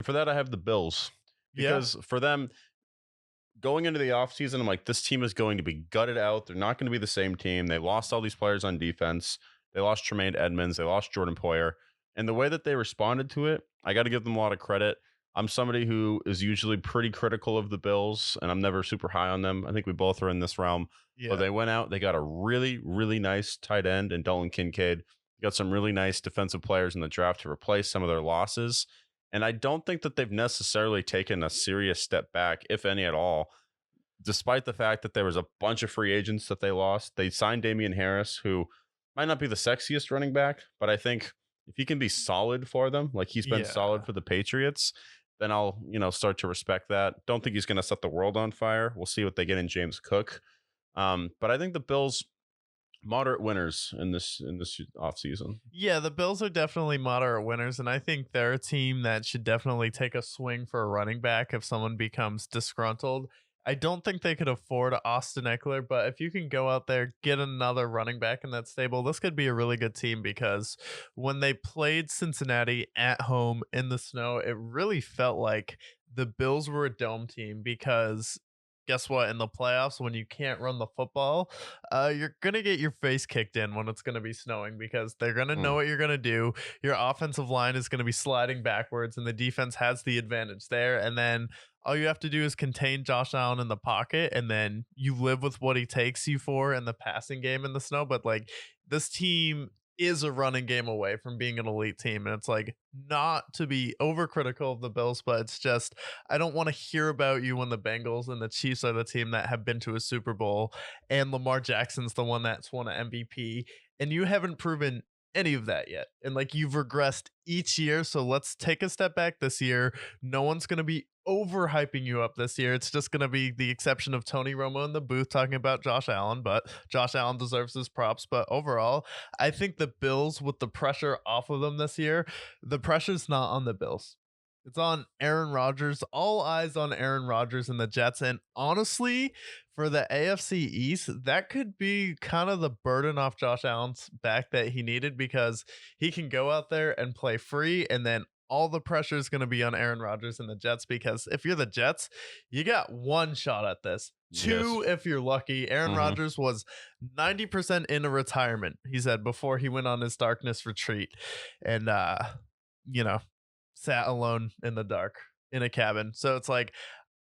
for that, I have the Bills Yeah. because for them going into the offseason, I'm like, this team is going to be gutted out. They're not going to be the same team. They lost all these players on defense. They lost Tremaine Edmonds. They lost Jordan Poyer. And the way that they responded to it, I got to give them a lot of credit. I'm somebody who is usually pretty critical of the Bills, and I'm never super high on them. I think we both are in this realm. But Yeah. they went out, they got a really, really nice tight end in Dalton Kincaid. They got some really nice defensive players in the draft to replace some of their losses. And I don't think that they've necessarily taken a serious step back, if any at all, despite the fact that there was a bunch of free agents that they lost. They signed Damian Harris, who might not be the sexiest running back, but I think if he can be solid for them, like he's been solid Yeah. for the Patriots, then I'll, start to respect that. Don't think he's going to set the world on fire. We'll see what they get in James Cook. But I think the Bills moderate winners in this offseason. Yeah, the Bills are definitely moderate winners, and I think they're a team that should definitely take a swing for a running back if someone becomes disgruntled. I don't think they could afford Austin Eckler, but if you can go out there, get another running back in that stable, this could be a really good team because when they played Cincinnati at home in the snow, it really felt like the Bills were a dome team because guess what? In the playoffs, when you can't run the football, you're gonna get your face kicked in when it's gonna be snowing because they're gonna know Mm, what you're gonna do. Your offensive line is gonna be sliding backwards, and the defense has the advantage there. And then all you have to do is contain Josh Allen in the pocket, and then you live with what he takes you for in the passing game in the snow. But like this team is a running game away from being an elite team. And it's like not to be overcritical of the Bills, but it's just I don't want to hear about you when the Bengals and the Chiefs are the team that have been to a Super Bowl and Lamar Jackson's the one that's won an MVP. And you haven't proven any of that yet. And like you've regressed each year. So let's take a step back this year. No one's going to be overhyping you up this year. It's just going to be the exception of Tony Romo in the booth talking about Josh Allen, but Josh Allen deserves his props. But overall, I think the Bills, with the pressure off of them this year, the pressure's not on the Bills. It's on Aaron Rodgers. All eyes on Aaron Rodgers and the Jets. And honestly, for the AFC East, that could be kind of the burden off Josh Allen's back that he needed because he can go out there and play free. And then all the pressure is going to be on Aaron Rodgers and the Jets because if you're the Jets, you got one shot at this. yes. Two, if you're lucky. Aaron Hmm. Rodgers was 90% into retirement, he said, before he went on his darkness retreat. And, you know, sat alone in the dark in a cabin. So it's like,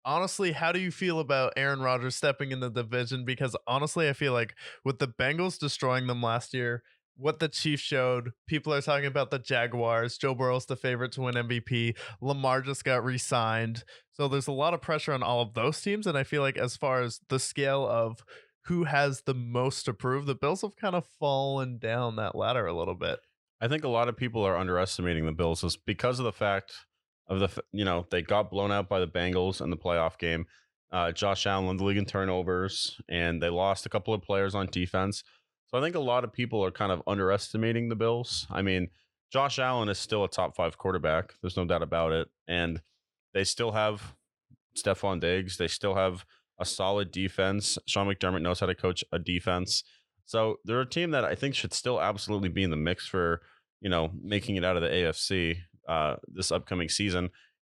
honestly, how do you feel about Aaron Rodgers stepping in the division? Because honestly, I feel like with the Bengals destroying them last year, what the Chiefs showed, people are talking about the Jaguars. Joe Burrow's the favorite to win MVP. Lamar just got re signed. So there's a lot of pressure on all of those teams. And I feel like, as far as the scale of who has the most to prove, the Bills have kind of fallen down that ladder a little bit. I think a lot of people are underestimating the Bills just because of the fact of they got blown out by the Bengals in the playoff game. Josh Allen led the league in turnovers, and they lost a couple of players on defense. So I think a lot of people are kind of underestimating the Bills. I mean, Josh Allen is still a top 5 quarterback. There's no doubt about it. And they still have Stephon Diggs. They still have a solid defense. Sean McDermott knows how to coach a defense. So they're a team that I think should still absolutely be in the mix for, making it out of the AFC this upcoming season.